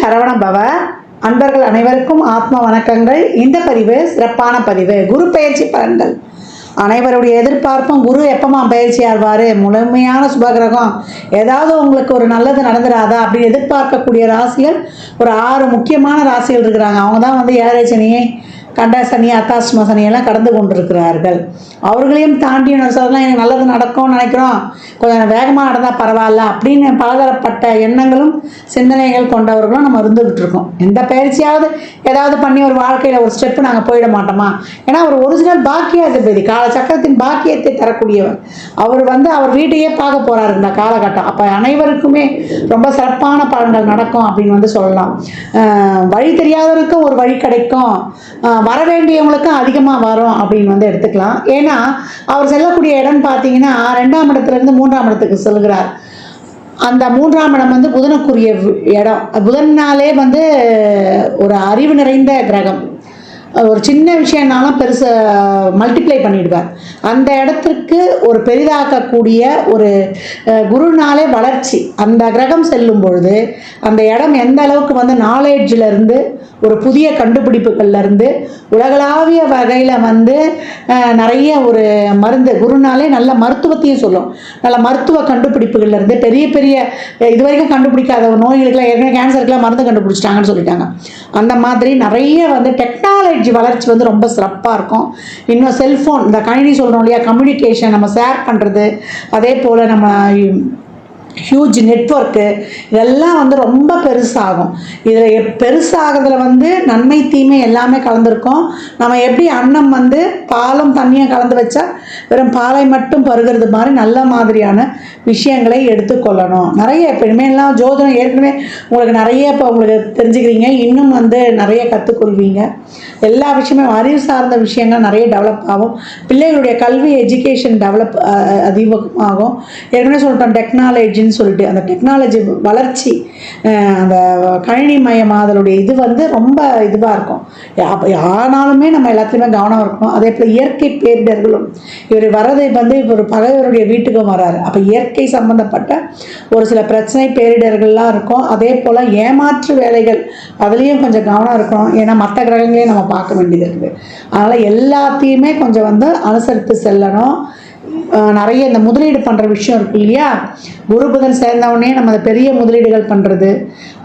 சரவண பவ. அன்பர்கள் அனைவருக்கும் ஆத்ம வணக்கங்கள். இந்த பதிவு சிறப்பான பதிவு. குரு பெயர்ச்சி பலன்கள். அனைவருடைய எதிர்பார்ப்பும் குரு எப்பமா பயிற்சி ஆழ்வார், முழுமையான சுபகிரகம், ஏதாவது உங்களுக்கு ஒரு நல்லது நடந்துடாதா அப்படின்னு எதிர்பார்க்கக்கூடிய ராசிகள் ஒரு 6 முக்கியமான ராசிகள் இருக்கிறாங்க. அவங்க தான் வந்து ஏழரை சனியை, கண்ட சனி, அத்தாஷ்டம சனியெல்லாம் கடந்து கொண்டிருக்கிறார்கள். அவர்களையும் தாண்டி சொல்லலாம், எனக்கு நல்லது நடக்கும்னு நினைக்கிறோம், கொஞ்சம் வேகமாக நடந்தால் பரவாயில்ல அப்படின்னு பலதரப்பட்ட எண்ணங்களும் சிந்தனைகள் கொண்டவர்களும் நம்ம இருந்துகிட்டு இருக்கோம். எந்த பயிற்சியாவது ஏதாவது பண்ணி ஒரு வாழ்க்கையில் ஒரு ஸ்டெப்பு நாங்கள் போயிட மாட்டோமா? ஏன்னா அவர் ஒரிஜினல் பாக்கியாதிபதி, காலச்சக்கரத்தின் பாக்கியத்தை தரக்கூடியவர். அவர் வந்து அவர் வீட்டையே பார்க்க போகிறாரு இந்த காலகட்டம். அப்போ அனைவருக்குமே ரொம்ப சிறப்பான பலன்கள் நடக்கும் அப்படின்னு வந்து சொல்லலாம். வழி தெரியாதவருக்கும் ஒரு வழி கிடைக்கும், வர வேண்டியவங்களுக்கும் அதிகமாக வரும் அப்படின்னு வந்து எடுத்துக்கலாம். ஏன்னா அவர் செல்லக்கூடிய இடம் பார்த்தீங்கன்னா 2ஆம் இடத்துலேருந்து 3ஆம் இடத்துக்கு செல்கிறார். அந்த 3ஆம் இடம் வந்து புதனுக்குரிய இடம். புதன்னாலே வந்து ஒரு அறிவு நிறைந்த கிரகம். ஒரு சின்ன விஷயம்னாலும் பெருசு மல்டிப்ளை பண்ணிடுவார். அந்த இடத்திற்கு ஒரு பெரிதாக்கக்கூடிய ஒரு குருனாலே வளர்ச்சி. அந்த கிரகம் செல்லும் பொழுது அந்த இடம் எந்த அளவுக்கு வந்து நாலேஜிலேருந்து ஒரு புதிய கண்டுபிடிப்புகள்லேருந்து உலகளாவிய வகையில் வந்து நிறைய ஒரு மருந்து, குருனாலே நல்ல மருத்துவத்தையும் சொல்லும். நல்ல மருத்துவ கண்டுபிடிப்புகள்லேருந்து பெரிய பெரிய இதுவரைக்கும் கண்டுபிடிக்காத நோய்களுக்கெல்லாம், ஏற்கனவே கேன்சருக்கெல்லாம் மருந்து கண்டுபிடிச்சிட்டாங்கன்னு சொல்லிட்டாங்க. அந்த மாதிரி நிறைய வந்து டெக்னாலஜி வளர்ச்சி வந்து ரொம்ப சிறப்பாக இருக்கும். இன்னும் செல்ஃபோன், இந்த கணினி சொல்கிறோம் இல்லையா, கம்யூனிகேஷன், நம்ம ஷேர் பண்ணுறது, அதே போல் நம்ம ஹியூஜ் நெட்வொர்க்கு, இதெல்லாம் வந்து ரொம்ப பெருசாகும். இதில் பெருசாகிறதுல வந்து நன்மை தீமை எல்லாமே கலந்துருக்கும். நம்ம எப்படி அன்னம் வந்து பாலும் தண்ணியும் கலந்து வச்சா வெறும் பாலை மட்டும் பருகிறது மாதிரி நல்ல மாதிரியான விஷயங்களை எடுத்துக்கொள்ளணும். நிறைய இப்போ இனிமேலாம் ஜோதிடம் ஏற்கனவே உங்களுக்கு நிறைய இப்போ உங்களுக்கு தெரிஞ்சுக்கிறீங்க, இன்னும் வந்து நிறைய கற்றுக்கொள்வீங்க. எல்லா விஷயமே அறிவு சார்ந்த விஷயங்கள் நிறைய டெவலப் ஆகும். பிள்ளைகளுடைய கல்வி எஜுகேஷன் டெவலப் அதிகமாகும். ஏற்கனவே சொல்லிட்டோம் டெக்னாலஜின்னு சொல்லிட்டு, அந்த டெக்னாலஜி வளர்ச்சி, அந்த கணினி மயமாதலுடைய இது வந்து ரொம்ப இதுவாக இருக்கும். ஆனாலுமே நம்ம எல்லாத்துலேயுமே கவனம் இருக்கணும். அதே போல் இயற்கை பேரிடர்களும், இவர் வர்றதை வந்து ஒரு பகைவருடைய வீட்டுக்கும் வராரு. அப்போ இயற்கை சம்பந்தப்பட்ட ஒரு சில பிரச்சனை பேரிடர்கள்லாம் இருக்கும். அதே போல் ஏமாற்று வேலைகள், அதுலேயும் கொஞ்சம் கவனம் இருக்கணும். ஏன்னா மற்ற கிரகங்களையும் நம்ம பார்க்க வேண்டியது இருக்குது. அதனால் எல்லாத்தையுமே கொஞ்சம் வந்து அனுசரித்து செல்லணும். நிறைய இந்த முதலீடு பண்ணுற விஷயம் இருக்கு இல்லையா, குரு புதன் சேர்ந்தவுடனே நம்ம அந்த பெரிய முதலீடுகள் பண்ணுறது,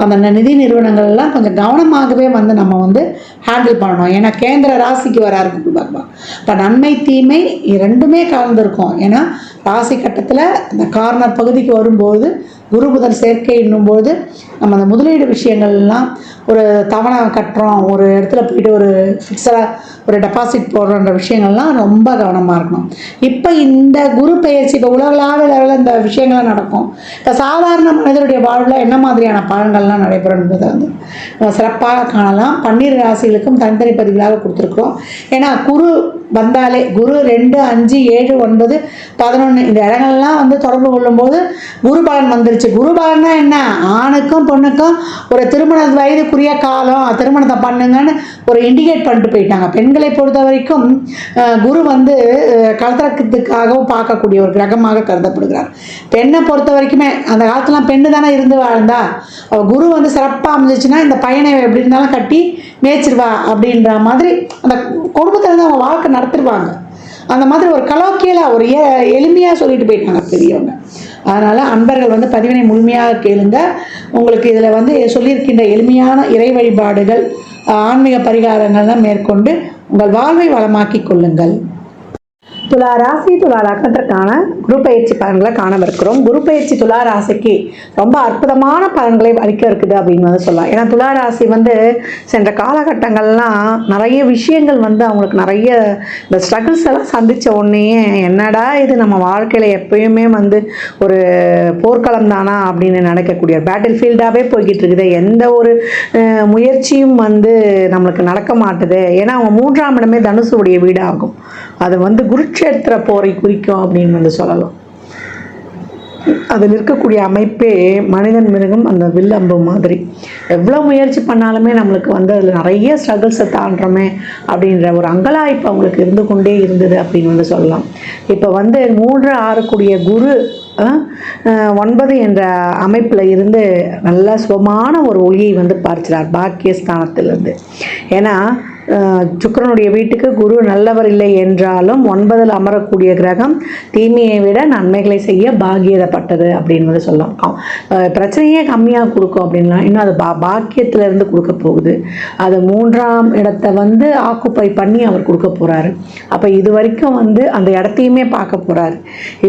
அந்த நிதி நிறுவனங்கள்லாம் கொஞ்சம் கவனமாகவே வந்து நம்ம வந்து ஹேண்டில் பண்ணணும். ஏன்னா கேந்திர ராசிக்கு வராரு குரு பகவான். இப்போ நன்மை தீமை ரெண்டுமே கலந்துருக்கும். ஏன்னா ராசி கட்டத்தில் இந்த கார்னர் பகுதிக்கு வரும்போது குரு புதன் சேர்க்கை என்னும்போது நம்ம அந்த முதலீடு விஷயங்கள்லாம், ஒரு தவணை கட்டுறோம், ஒரு இடத்துல போயிட்டு ஒரு ஃபிக்ஸடாக ஒரு டெபாசிட் போடுறன்ற விஷயங்கள்லாம் ரொம்ப கவனமாக இருக்கணும். இப்போ இந்த குரு பெயர்ச்சி இப்போ உலகளாவிய லெவலில் இந்த விஷயங்கள்லாம் நடக்கும். இப்போ சாதாரண மனிதனுடைய வாழ்வில் என்ன மாதிரியான பலன்கள்லாம் நடைபெறும் என்பதை வந்து சிறப்பாக காணலாம். 12 ராசிகளுக்கும் தனித்தனி பதிவுகளாக கொடுத்துருக்குறோம். ஏன்னா குரு வந்தாலே குரு 2, 5, 7, 9, 11 இந்த இடங்கள்லாம் வந்து தொடர்பு கொள்ளும்போது குரு பலன் வந்துருச்சு. குரு பலன்னா என்ன, ஆணுக்கும் பொண்ணுக்கும் ஒரு திருமண வயதுக்குரிய காலம், திருமணத்தை பண்ணுங்கன்னு ஒரு இண்டிகேட் பண்ணிட்டு போயிட்டாங்க. பெண்களை பொறுத்த வரைக்கும் குரு வந்து கலத்திரத்துக்காகவும் பார்க்கக்கூடிய ஒரு கிரகமாக கருதப்படுகிறார். பெண்ணை பொறுத்த வரைக்குமே அந்த காலத்துலாம் பெண்ணு தானே இருந்து வாழ்ந்தா, குரு வந்து சிறப்பாக அமைஞ்சிச்சுன்னா இந்த பையனை எப்படி இருந்தாலும் கட்டி மேய்ச்சிருவா அப்படின்ற மாதிரி அந்த குடும்பத்தில் இருந்து அவங்க வாழ்க்கை நடத்திடுவாங்க. அந்த மாதிரி ஒரு கலோக்கியலாக ஒரு எளிமையாக சொல்லிட்டு போயிட்டாங்க பெரியவங்க. அதனால் அன்பர்கள் வந்து பதிவினை முழுமையாக கேளுங்க. உங்களுக்கு இதில் வந்து சொல்லியிருக்கின்ற எளிமையான இறை வழிபாடுகள், ஆன்மீக பரிகாரங்கள்லாம் மேற்கொண்டு உங்கள் வாழ்வை வளமாக்கி கொள்ளுங்கள். துலா ராசி, துலா லக்னத்திற்கான குரு பயிற்சி பலன்களை காணவிருக்கிறோம். குரு பயிற்சி துலா ராசிக்கு ரொம்ப அற்புதமான பலன்களை அளிக்க இருக்குது அப்படின்னு வந்து சொல்லலாம். ஏன்னா துலா ராசி வந்து சென்ற காலகட்டங்கள்லாம் நிறைய விஷயங்கள் வந்து அவங்களுக்கு நிறைய இந்த ஸ்ட்ரகிள்ஸ் எல்லாம் சந்தித்த உடனே என்னடா இது நம்ம வாழ்க்கையில் எப்பயுமே வந்து ஒரு போர்க்களம் தானா அப்படின்னு நினைக்கக்கூடிய பேட்டில் ஃபீல்டாகவே போய்கிட்டு இருக்குது. எந்த ஒரு முயற்சியும் வந்து நம்மளுக்கு நடக்க மாட்டுது. ஏன்னா அவங்க 3ஆம் இடமே தனுசுடைய வீடாகும். அது வந்து குருட்சேத்திர போரை குறிக்கும் அப்படின்னு வந்து சொல்லலாம். அதில் இருக்கக்கூடிய அமைப்பே மனிதன் மிருகம் அந்த வில்லம்பு மாதிரி. எவ்வளோ முயற்சி பண்ணாலுமே நம்மளுக்கு வந்து அதில் நிறைய ஸ்ட்ரகிள்ஸை தாண்டுறோமே அப்படின்ற ஒரு அங்கலாய்ப்பு அவங்களுக்கு இருந்து கொண்டே இருந்தது அப்படின்னு வந்து சொல்லலாம். இப்போ வந்து 3 6 கூடிய குரு 9 என்ற அமைப்பில் இருந்து நல்ல சுபமான ஒரு ஒளியை வந்து பார்க்கிறார் பாக்கியஸ்தானத்திலிருந்து. ஏன்னா சுக்கிரனுடைய வீட்டுக்கு குரு நல்லவர் இல்லை என்றாலும் 9ல் அமரக்கூடிய கிரகம் தீமையை விட நன்மைகளை செய்ய பாக்கியப்பட்டது அப்படின்னு வந்து சொல்லலாம். பிரச்சனையே கம்மியாக கொடுக்கும் அப்படின்லாம், இன்னும் அது பாக்கியத்திலேருந்து கொடுக்க போகுது. அது 3ஆம் இடத்தை வந்து ஆக்குப்பை பண்ணி அவர் கொடுக்க போகிறாரு. அப்போ இது வரைக்கும் வந்து அந்த இடத்தையுமே பார்க்க போகிறாரு.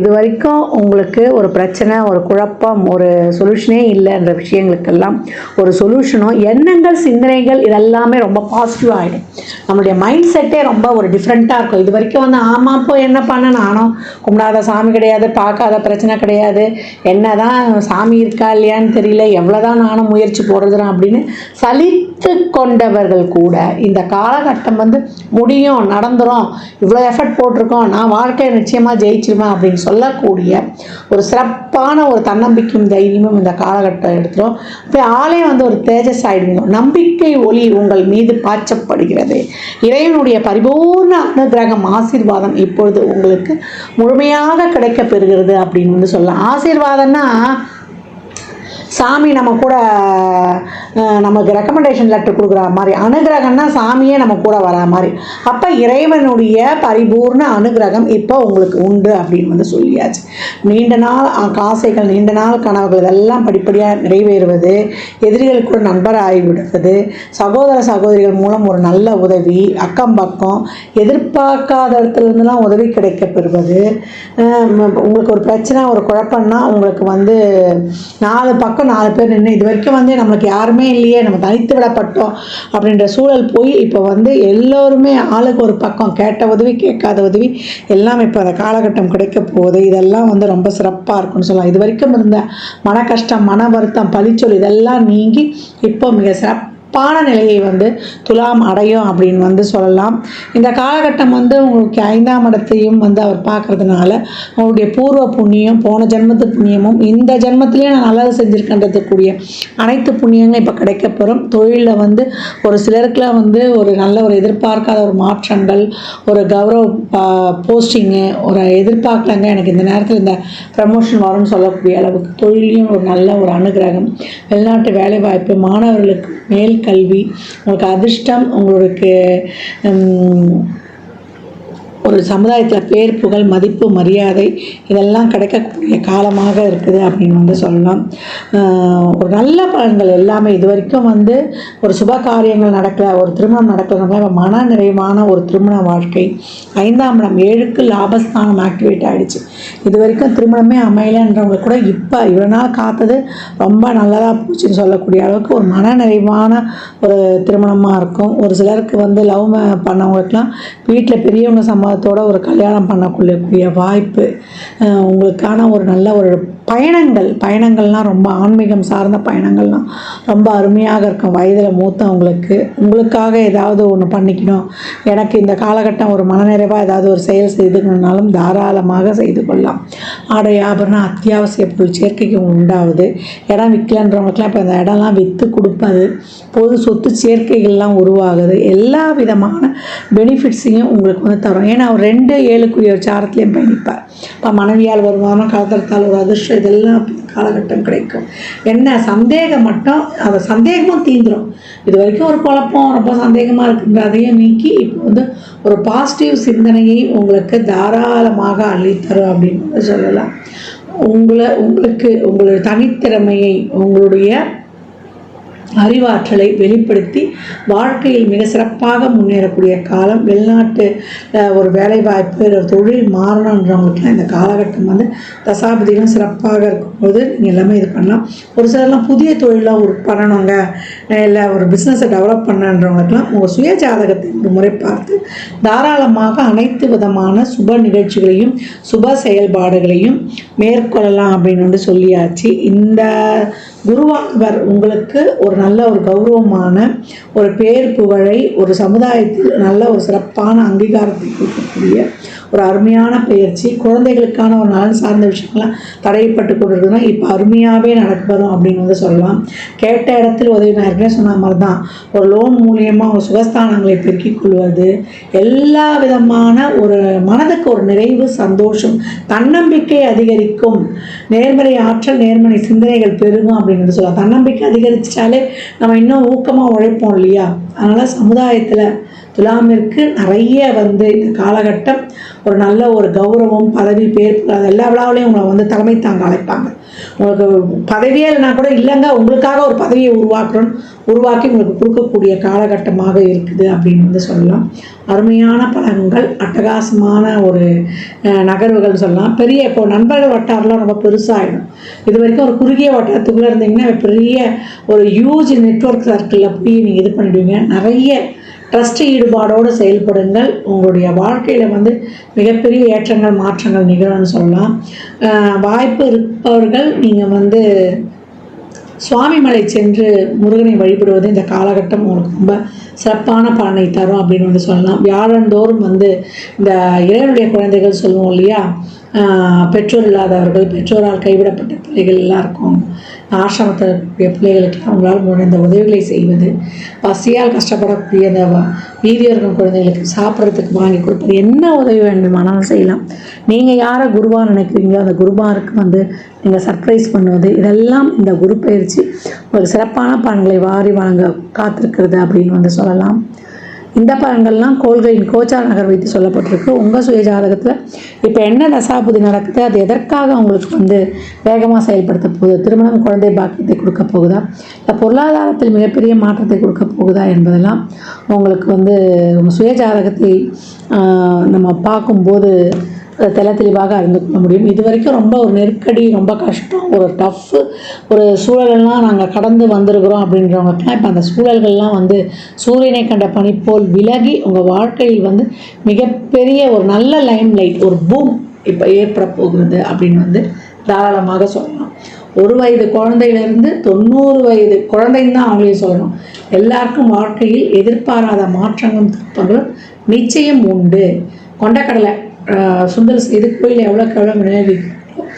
இது வரைக்கும் உங்களுக்கு ஒரு பிரச்சனை, ஒரு குழப்பம், ஒரு சொல்யூஷனே இல்லைன்ற விஷயங்களுக்கெல்லாம் ஒரு சொல்யூஷனும், எண்ணங்கள், சிந்தனைகள் இதெல்லாமே ரொம்ப பாசிட்டிவாக ஆகிடும். நம்மளுடைய மைண்ட் செட்டே ரொம்ப ஒரு டிஃப்ரெண்ட்டாக இருக்கும். இது வரைக்கும் வந்து ஆமாம் இப்போ என்ன பண்ண, நானும் கும்பிடாத சாமி கிடையாது, பார்க்காத பிரச்சனை கிடையாது, என்ன தான் சாமி இருக்கா இல்லையான்னு தெரியல, எவ்வளோதான் நானும் முயற்சி போடுறதுனா அப்படின்னு சலித்து கொண்டவர்கள் கூட இந்த காலகட்டம் வந்து முடியும், நடந்துடும், இவ்வளோ எஃபர்ட் போட்டிருக்கோம், நான் வாழ்க்கையை நிச்சயமாக ஜெயிச்சிருவேன் அப்படின்னு சொல்லக்கூடிய ஒரு சிறப்பான ஒரு தன்னம்பிக்கையும் தைரியமும் இந்த காலகட்டம் எடுத்துரும். இப்போ ஆளே வந்து ஒரு தேஜஸ் ஆகிடுங்க. நம்பிக்கை ஒளி உங்கள் மீது பாய்ச்சப்படுகிறது. இறைவனுடைய பரிபூர்ண அனுகிரகம், ஆசீர்வாதம் இப்பொழுது உங்களுக்கு முழுமையாக கிடைக்க பெறுகிறது அப்படின்னு வந்து சொல்லலாம். ஆசீர்வாதம்னா சாமி நம்ம கூட நமக்கு ரெக்கமெண்டேஷன் லெட்டர் கொடுக்குற மாதிரி, அனுகிரகம்னா சாமியே நம்ம கூட வர மாதிரி. அப்போ இறைவனுடைய பரிபூர்ண அனுகிரகம் இப்போ உங்களுக்கு உண்டு அப்படின்னு வந்து சொல்லியாச்சு. நீண்ட நாள் ஆசைகள், நீண்ட நாள் கனவுகள் இதெல்லாம் படிப்படியாக நிறைவேறுவது, எதிரிகள் கூட நண்பராகிவிடுவது, சகோதர சகோதரிகள் மூலம் ஒரு நல்ல உதவி, அக்கம் பக்கம் எதிர்பார்க்காத இடத்துலேருந்துலாம் உதவி கிடைக்க பெறுவது, உங்களுக்கு ஒரு பிரச்சனை, ஒரு குழப்பம்னா உங்களுக்கு வந்து 4 பக்கம் 4 பேர் நின்று, இது வரைக்கும் வந்து நம்மளுக்கு யாருமே இல்லையே, நம்ம தனித்து விடப்பட்டோம் அப்படின்ற சூழல் போய் இப்போ வந்து எல்லோருமே ஆளுக்கு ஒரு பக்கம், கேட்ட உதவி கேட்காத உதவி எல்லாம் இப்போ அந்த காலகட்டம் கிடைக்க போகுது. இதெல்லாம் வந்து ரொம்ப சிறப்பாக இருக்குன்னு சொல்லலாம். இது வரைக்கும் இருந்த மன கஷ்டம், மன வருத்தம், பழிச்சொல் இதெல்லாம் நீங்கி இப்போ மிக சிறப்பான நிலையை வந்து துலாம் அடையும் அப்படின்னு வந்து சொல்லலாம். இந்த காலகட்டம் வந்து உங்களுக்கு 5ஆம் இடத்தையும் வந்து அவர் பார்க்கறதுனால அவருடைய பூர்வ புண்ணியம், போன ஜென்மத்து புண்ணியமும் இந்த ஜென்மத்திலேயே நான் நல்லது செஞ்சுருக்கின்றதுக்கூடிய அனைத்து புண்ணியங்களும் இப்போ கிடைக்கப்பெறும். தொழிலில் வந்து ஒரு சிலருக்குலாம் வந்து ஒரு நல்ல ஒரு எதிர்பார்க்காத ஒரு மாற்றங்கள், ஒரு கௌரவ போஸ்டிங்கு, ஒரு எதிர்பார்க்கலங்க எனக்கு இந்த நேரத்தில் இந்த ப்ரமோஷன் வரும்னு சொல்லக்கூடிய அளவுக்கு தொழிலையும் ஒரு நல்ல ஒரு அனுகிரகம், வெளிநாட்டு வேலைவாய்ப்பு, மாணவர்களுக்கு மேல் கல்வி, உங்களுக்கு அதிர்ஷ்டம், உங்களுக்கு ஒரு சமுதாயத்தில் பேர், புகழ், மதிப்பு, மரியாதை இதெல்லாம் கிடைக்கக்கூடிய காலமாக இருக்குது அப்படின்னு வந்து சொல்லலாம். ஒரு நல்ல பலன்கள் எல்லாமே இது வரைக்கும் வந்து ஒரு சுப காரியங்கள் நடக்கலை, ஒரு திருமணம் நடக்கலைன்னா மன நிறைவான ஒரு திருமண வாழ்க்கை. 5ஆம் இடம் 7க்கு லாபஸ்தானம் ஆக்டிவேட் ஆகிடுச்சு. இது வரைக்கும் திருமணமே அமையலைன்றவங்க கூட இப்போ இவ்வளோ நாள் காத்தது ரொம்ப நல்லதாக போச்சுன்னு சொல்லக்கூடிய அளவுக்கு ஒரு மன நிறைவான ஒரு திருமணமாக இருக்கும். ஒரு சிலருக்கு வந்து லவ் பண்ணவங்களுக்குலாம் வீட்டில் பெரியவங்க சம்பவத்தோட ஒரு கல்யாணம் பண்ணக்கூடிய வாய்ப்பு, உங்களுக்கான ஒரு நல்ல ஒரு பயணங்கள்லாம் ரொம்ப ஆன்மீகம் சார்ந்த பயணங்கள்லாம் ரொம்ப அருமையாக இருக்கும். வயதில் மூத்தவங்களுக்கு உங்களுக்காக ஏதாவது ஒன்று பண்ணிக்கணும், எனக்கு இந்த காலகட்டம் ஒரு மனநிறைவாக ஏதாவது ஒரு செயல் செய்துக்கணுன்னாலும் தாராளமாக செய்து கொள்ளலாம். ஆடை ஆபரணம் அத்தியாவசிய பொருள் சேர்க்கைக்கு உண்டாகுது. இடம் விற்கலன்றவங்களுக்குலாம் இப்போ இந்த இடம்லாம் விற்று கொடுப்பது, பொது சொத்து சேர்க்கைகள்லாம் உருவாகுது. எல்லா விதமான பெனிஃபிட்ஸையும் உங்களுக்கு வந்து தரும். ஏன்னா அவர் 2 7க்குரிய ஒரு சாரத்துலேயும் பயணிப்பார். இப்போ மனைவியால் வருமானம், காதலத்தால் ஒரு அதிர்ஷ்டம், இதெல்லாம் காலகட்டம் கிடைக்கும். என்ன சந்தேகம் மட்டும், அந்த சந்தேகமும் தீந்துடும். இது வரைக்கும் ஒரு குழப்பம், ரொம்ப சந்தேகமாக இருக்குன்ற அதையும் நீக்கி இப்போ வந்து ஒரு பாசிட்டிவ் சிந்தனையை உங்களுக்கு தாராளமாக அள்ளித்தரும் அப்படின்னு சொல்லலாம். உங்களுக்கு உங்களுடைய தனித்திறமையை, உங்களுடைய அறிவாற்றலை வெளிப்படுத்தி வாழ்க்கையில் மிக சிறப்பாக முன்னேறக்கூடிய காலம். வெளிநாட்டு ஒரு வேலைவாய்ப்பு, தொழில் மாறணுன்றவங்களுக்குலாம் இந்த காலகட்டம் வந்து தசாபதியும் சிறப்பாக இருக்கும்போது நீங்கள் எல்லாமே இது பண்ணலாம். ஒரு சிலர்லாம் புதிய தொழிலாக ஒரு பண்ணணுங்க, இல்லை ஒரு பிஸ்னஸை டெவலப் பண்ணுன்றவங்களுக்குலாம் உங்கள் சுய ஜாதகத்தை ஒரு முறை பார்த்து தாராளமாக அனைத்து விதமான சுப நிகழ்ச்சிகளையும் சுப செயல்பாடுகளையும் மேற்கொள்ளலாம் அப்படின்னு வந்து சொல்லியாச்சு. இந்த குருவானவர் உங்களுக்கு ஒரு நல்ல ஒரு கௌரவமான ஒரு பேர் புகழை, ஒரு சமுதாயத்தில் நல்ல ஒரு சிறப்பான அங்கீகாரத்தை கொடுக்கக்கூடிய ஒரு அருமையான பயிற்சி. குழந்தைகளுக்கான ஒரு நலன் சார்ந்த விஷயங்கள்லாம் தடைப்பட்டு கொண்டிருக்குதுன்னா இப்போ அருமையாகவே நடக்கப்படும் அப்படின்னு வந்து சொல்லலாம். கேட்ட இடத்தில் உதவி, நான் ஏற்கனவே சொன்ன மாதிரி தான், ஒரு லோன் மூலியமாக அவங்க சுகஸ்தானங்களை பெருக்கிக் கொள்வது, எல்லா விதமான ஒரு மனதுக்கு ஒரு நிறைவு, சந்தோஷம், தன்னம்பிக்கை அதிகரிக்கும், நேர்மறை ஆற்றல், நேர்மறை சிந்தனைகள் பெருகும் அப்படின்னு சொல்லலாம். தன்னம்பிக்கை அதிகரிச்சிட்டாலே நம்ம இன்னும் ஊக்கமாக உழைப்போம் இல்லையா? அதனால் சமுதாயத்தில் துலாமிற்கு நிறைய வந்து இந்த காலகட்டம் ஒரு நல்ல ஒரு கௌரவம், பதவி, பேர், எல்லா விழாவிலையும் உங்களை வந்து தலைமை தாங்க அழைப்பாங்க. உங்களுக்கு பதவியே இல்லைனா கூட இல்லைங்க உங்களுக்காக ஒரு பதவியை உருவாக்கி உங்களுக்கு கொடுக்கக்கூடிய காலகட்டமாக இருக்குது அப்படின்னு வந்து சொல்லலாம். அருமையான பலன்கள், அட்டகாசமான ஒரு நகர்வுகள் சொல்லலாம். பெரிய இப்போ நண்பர்கள் வட்டாரம்லாம் ரொம்ப பெருசாகிடும். இது வரைக்கும் ஒரு குறுகிய வட்டாரத்துக்குள்ளே இருந்தீங்கன்னா பெரிய ஒரு ஹியூஜ் நெட்வொர்க் சர்க்கிளில் போய் நீங்கள் இது பண்ணிவிடுவீங்க. நிறைய ட்ரஸ்ட் ஈடுபாடோடு செயல்படுங்கள். உங்களுடைய வாழ்க்கையில் வந்து மிகப்பெரிய ஏற்றங்கள், மாற்றங்கள் நிகழும்னு சொல்லலாம். வாய்ப்பு இருப்பவர்கள் நீங்கள் வந்து சுவாமிமலை சென்று முருகனை வழிபடுவது இந்த காலகட்டம் உங்களுக்கு ரொம்ப சிறப்பான பலனை தரும் அப்படின்னு வந்து சொல்லலாம். வியாழந்தோறும் வந்து இந்த இறைவனுடைய குழந்தைகள் சொல்லுவோம் இல்லையா, பெற்றோர் இல்லாதவர்கள், பெற்றோரால் கைவிடப்பட்ட பிள்ளைகள் எல்லாம் இருக்கும், ஆசிரமத்தில் இருக்கக்கூடிய பிள்ளைகளுக்கெல்லாம் அவங்களால் முடிந்த உதவிகளை செய்வது, பசியால் கஷ்டப்படக்கூடிய அந்த வீதியோர்கள் குழந்தைகளுக்கு சாப்பிட்றதுக்கு வாங்கி கொடுப்பது, என்ன உதவி வேண்டுமானாலும் செய்யலாம். நீங்கள் யாரை குருவாக நினைக்கிறீங்களோ அந்த குருவாருக்கு வந்து நீங்கள் சர்ப்ரைஸ் பண்ணுவது, இதெல்லாம் இந்த குரு பயிற்சி ஒரு சிறப்பான பலன்களை வாரி வழங்க காத்திருக்கிறது அப்படின்னு வந்து சொல்லலாம். இந்த பலன்கள்லாம் கோள்களின் கோச்சார நகர் வைத்து சொல்லப்பட்டிருக்கு. உங்கள் சுய ஜாதகத்தில் இப்போ என்ன தசாபுதி நடக்குது, அது எதற்காக உங்களுக்கு வந்து வேகமாக செயல்படுத்த போகுது, திருமணம், குழந்தை பாக்கியத்தை கொடுக்க போகுதா, இல்லை பொருளாதாரத்தில் மிகப்பெரிய மாற்றத்தை கொடுக்க போகுதா என்பதெல்லாம் உங்களுக்கு வந்து உங்கள் சுய ஜாதகத்தை நம்ம பார்க்கும்போது தெல தெளிவாக அறிந்து கொள்ள முடியும். இது வரைக்கும் ரொம்ப ஒரு நெருக்கடி, ரொம்ப கஷ்டம், ஒரு டஃப்பு ஒரு சூழலெல்லாம் நாங்கள் கடந்து வந்திருக்கிறோம் அப்படின்றவங்களுக்குலாம் இப்போ அந்த சூழல்கள்லாம் வந்து சூரியனை கண்ட பனி போல் விலகி உங்கள் வாழ்க்கையில் வந்து மிகப்பெரிய ஒரு நல்ல லைம் லைட், ஒரு பூம் இப்போ ஏற்பட போகிறது அப்படின்னு வந்து தாராளமாக சொல்லலாம். 1 வயது குழந்தையிலேருந்து 90 வயது குழந்தைன்னு தான் அவங்களையும் சொல்லணும். எல்லாருக்கும் வாழ்க்கையில் எதிர்பாராத மாற்றங்களும் திருப்பங்களும் நிச்சயம் உண்டு. கொண்டக்கடலை சுண்டல் செய்து கோயில் எவ்வளோக்கு எவ்வளோ விளைவிக்கிறோம்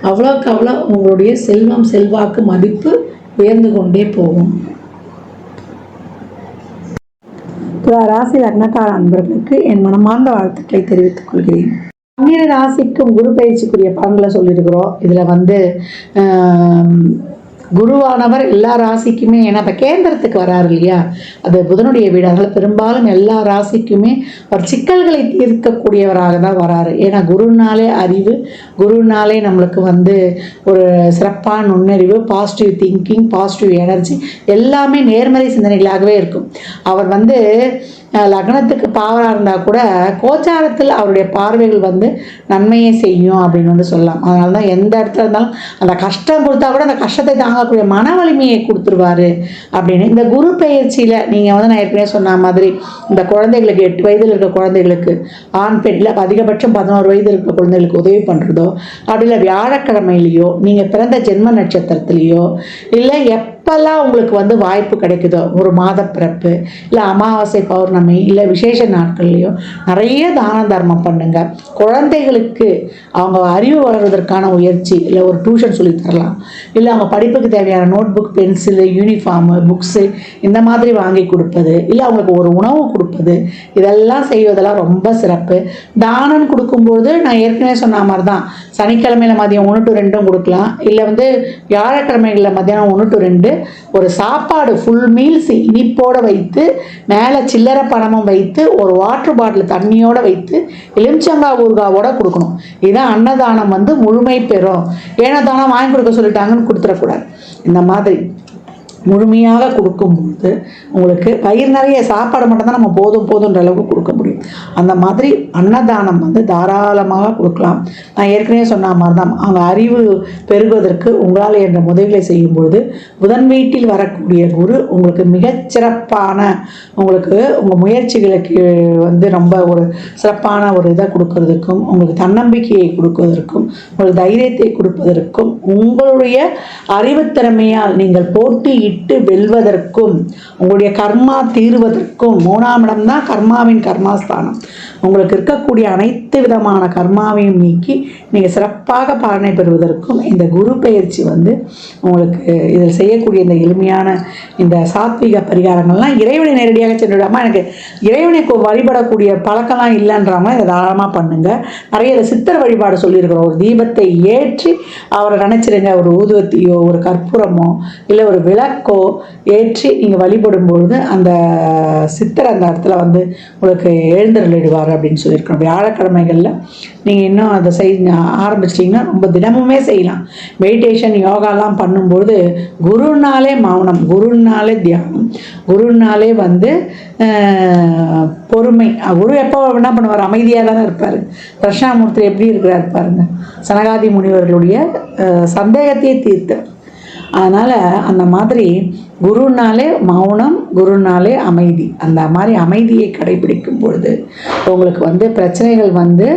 அவ்வளோக்கு அவ்வளோ உங்களுடைய செல்வம், செல்வாக்கு, மதிப்பு உயர்ந்து கொண்டே போகும். ராசி லக்னக்கார அன்பர்களுக்கு என் மனமார்ந்த வாழ்த்துக்களை தெரிவித்துக் கொள்கிறேன். 12 ராசிக்கும் குரு பயிற்சிக்குரிய பலன்களை சொல்லியிருக்கிறோம். இதில் வந்து குருவானவர் எல்லா ராசிக்குமே, ஏன்னா இப்போ கேந்திரத்துக்கு வராரு இல்லையா, அது புதனுடைய வீடு, அதனால் பெரும்பாலும் எல்லா ராசிக்குமே ஒரு சிக்கல்களை தீர்க்கக்கூடியவராக தான் வராரு. ஏன்னா குருனாலே அறிவு, குருனாலே நம்மளுக்கு வந்து ஒரு சிறப்பான நுண்ணறிவு, பாசிட்டிவ் திங்கிங், பாசிட்டிவ் எனர்ஜி, எல்லாமே நேர்மறை சிந்தனைகளாகவே இருக்கும். அவர் வந்து லக்னத்துக்கு பாவராக இருந்தால் கூட கோச்சாரத்தில் அவருடைய பார்வைகள் வந்து நன்மையை செய்யும் அப்படின்னு வந்து சொல்லலாம். அதனால தான் எந்த இடத்துல இருந்தாலும் அந்த கஷ்டம் கொடுத்தா கூட அந்த கஷ்டத்தை தாங்கக்கூடிய மன வலிமையை கொடுத்துருவாரு அப்படின்னு. இந்த குரு பயிற்சியில் நீங்கள் வந்து நான் ஏற்கனவே சொன்ன மாதிரி இந்த குழந்தைகளுக்கு 8 வயதில் இருக்க குழந்தைகளுக்கு ஆண் பெண் இல்லை அதிகபட்சம் 11 வயது இருக்க குழந்தைகளுக்கு உதவி பண்ணுறதோ, அப்படி இல்லை வியாழக்கிழமையிலையோ, நீங்கள் பிறந்த ஜென்ம நட்சத்திரத்துலேயோ, இல்லை எப்பெல்லாம் உங்களுக்கு வந்து வாய்ப்பு கிடைக்குதோ, ஒரு மாத பிறப்பு இல்லை அமாவாசை, பௌர்ணமி இல்லை விசேஷ நாட்கள்லையோ நிறைய தான தர்மம் பண்ணுங்க. குழந்தைகளுக்கு அவங்க அறிவு வளர்வதற்கான முயற்சி, இல்லை ஒரு டியூஷன் சொல்லி தரலாம், இல்லை அவங்க படிப்புக்கு தேவையான notebook, pencil, uniform, books இந்த மாதிரி வாங்கி கொடுப்பது, இல்லை அவங்களுக்கு ஒரு உணவு கொடுப்பது, இதெல்லாம் செய்வதெல்லாம் ரொம்ப சிறப்பு. தானம் கொடுக்கும்போது நான் ஏற்கனவே சொன்ன மாதிரி தான் சனிக்கிழமையில் மதியம் 1 to 2 கொடுக்கலாம், இல்லை வந்து வியாழக்கிழமைகளில் மத்தியானம் 1 to 2 ஒரு சாப்பாடு ஃபுல் மீல்ஸ் இனிப்போடு வைத்து மேலே சில்லறை பணமும் வைத்து ஒரு வாட்டர் பாட்டில் தண்ணியோடு வைத்து எலுமிச்சங்காய் ஊறுகாவோட கொடுக்கணும். இதுதான் அன்னதானம் வந்து முழுமை பெறும். ஏன்னா தானம் வாங்கி கொடுக்க சொல்லிட்டாங்கன்னு கொடுத்துடக்கூடாது. இந்த மாதிரி முழுமையாக கொடுக்கும்போது உங்களுக்கு வயிறு நிறைய சாப்பாடு மட்டும்தான் நம்ம போதுன்ற அளவுக்கு கொடுக்க முடியும். அந்த மாதிரி அன்னதானம் வந்து தாராளமாக கொடுக்கலாம். நான் ஏற்கனவே சொன்ன மாதிரி தான் அவங்க அறிவு பெருகுவதற்கு உங்களால் என்ற உதவிகளை செய்யும்பொழுது புதன் வீட்டில் வரக்கூடிய குரு உங்களுக்கு மிகச்சிறப்பான உங்களுக்கு உங்கள் முயற்சிகளுக்கு வந்து ரொம்ப ஒரு சிறப்பான ஒரு இதை கொடுக்கறதுக்கும், உங்களுக்கு தன்னம்பிக்கையை கொடுப்பதற்கும், உங்களுக்கு தைரியத்தை கொடுப்பதற்கும், உங்களுடைய அறிவுத்திறமையால் நீங்கள் போட்டி இட்டு வெல்வதற்கும், உங்களுடைய கர்மா தீர்வதற்கும், 3ஆம் இடம் தான் கர்மாவின் கர்மாஸ்தானம். உங்களுக்கு இருக்கக்கூடிய அனைத்து விதமான கர்மாவையும் நீக்கி நீங்கள் சிறப்பாக பலனை பெறுவதற்கும் இந்த குரு பயிற்சி வந்து உங்களுக்கு இதில் செய்யக்கூடிய இந்த எளிமையான இந்த சாத்விக பரிகாரங்கள்லாம் இறைவனை நேரடியாக சென்றுவிடாமல் எனக்கு இறைவனை வழிபடக்கூடிய பழக்கம்லாம் இல்லைன்றவங்க இதை தாராளமாக பண்ணுங்கள். நிறைய இதை சித்தர் வழிபாடு சொல்லியிருக்கிறோம். ஒரு தீபத்தை ஏற்றி அவரை நினச்சிருங்க. ஒரு ஊதுவத்தியோ ஒரு கற்பூரமோ இல்லை ஒரு விளக்கோ ஏற்றி நீங்கள் வழிபடும்பொழுது அந்த சித்தர் அந்த இடத்துல வந்து உங்களுக்கு எழுந்தருளிடுவார் அப்படின்னு சொல்லியிருக்கோம். வியாழக்கிழமைகளில் நீங்கள் இன்னும் அதை ஆரம்பிச்சிட்டிங்கன்னா ரொம்ப தினமுமே செய்யலாம். மெடிடேஷன் யோகாலாம் பண்ணும்போது குருனாலே மௌனம், குருனாலே தியானம், குருனாலே வந்து பொறுமை. குரு எப்போ என்ன பண்ணுவார்? அமைதியாக தானே இருப்பார். தட்சிணாமூர்த்தி எப்படி இருக்கிறார் பாருங்க. சனகாதி முனிவர்களுடைய சந்தேகத்தையே தீர்த்தார். அதனால் அந்த மாதிரி குருனாலே மௌனம், குருனாலே அமைதி. அந்த மாதிரி அமைதியை கடைபிடிக்கும் பொழுது உங்களுக்கு வந்து பிரச்சனைகள் வந்து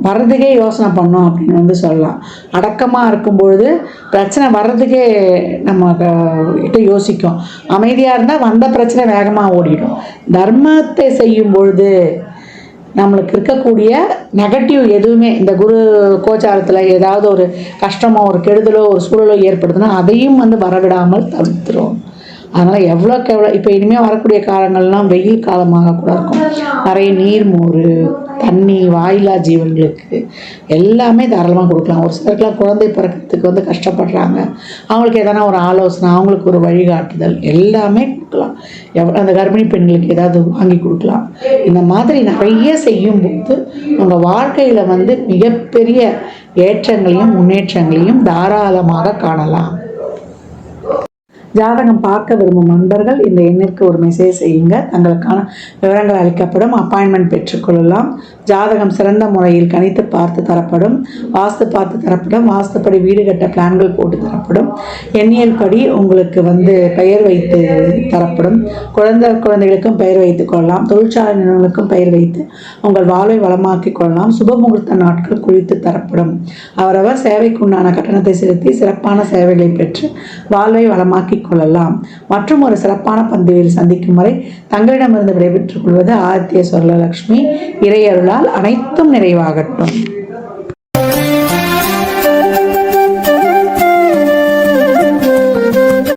வர்றதுக்கே யோசனை பண்ணோம் அப்படின்னு வந்து சொல்லலாம். அடக்கமாக இருக்கும் பொழுது பிரச்சனை வர்றதுக்கே நம்ம கிட்ட யோசிக்கும். அமைதியாக இருந்தால் வந்த பிரச்சனை வேகமாக ஓடிடும். தர்மத்தை செய்யும் பொழுது நம்மளுக்கு இருக்கக்கூடிய நெகட்டிவ் எதுவுமே இந்த குரு கோச்சாரத்தில் ஏதாவது ஒரு கஷ்டமோ ஒரு கெடுதலோ ஒரு சூழலோ ஏற்படுதுன்னா அதையும் வந்து வரவிடாமல் தவிர்த்துரும். அதனால் எவ்வளோக்கு எவ்வளோ இப்போ இனிமேல் வரக்கூடிய காலங்கள்லாம் வெயில் காலமாக கூட இருக்கும். நிறைய நீர், மோர், தண்ணி வாயிலா ஜீவன்களுக்கு எல்லாமே தாராளமாக கொடுக்கலாம். ஒரு சிலருக்குலாம் குழந்தை பிறக்கிறதுக்கு வந்து கஷ்டப்படுறாங்க. அவங்களுக்கு எதனா ஒரு ஆலோசனை, அவங்களுக்கு ஒரு வழிகாட்டுதல் எல்லாமே கொடுக்கலாம். அந்த கர்ப்பிணி பெண்களுக்கு ஏதாவது வாங்கி கொடுக்கலாம். இந்த மாதிரி நிறைய செய்யும்போது உங்கள் வாழ்க்கையில் வந்து மிகப்பெரிய ஏற்றங்களையும் முன்னேற்றங்களையும் தாராளமாக காணலாம். ஜாதகம் பார்க்க விரும்பும் நண்பர்கள் இந்த எண்ணிற்கு ஒரு மெசேஜ் செய்யுங்க. தங்களுக்கான விவரங்கள் அளிக்கப்படும். அப்பாயின்மெண்ட் பெற்றுக்கொள்ளலாம். ஜாதகம் சிறந்த முறையில் கணித்து பார்த்து தரப்படும். வாஸ்து பார்த்து தரப்படும். வாஸ்துப்படி வீடு கட்ட பிளான்கள் போட்டு தரப்படும். எண்ணியல் படி உங்களுக்கு வந்து பெயர் வைத்து தரப்படும். குழந்தைகளுக்கும் பெயர் வைத்துக் கொள்ளலாம். தொழிற்சாலை நிறுவனங்களுக்கும் பெயர் வைத்து உங்கள் வாழ்வை வளமாக்கி கொள்ளலாம். சுபமுகூர்த்த நாட்கள் குறித்து தரப்படும். அவரவர் சேவைக்குண்டான கட்டணத்தை செலுத்தி சிறப்பான சேவைகளை பெற்று வாழ்வை வளமாக்கி கொள்ளலாம். மற்றும் ஒரு சிறப்பான பந்தியில் சந்திக்கும் வரை தங்களிடமிருந்து விடைபெற்றுக் கொள்வது ஆதித்ய சொர்ணலக்ஷ்மி. இறையருளால் அனைத்தும் நிறைவாகட்டும்.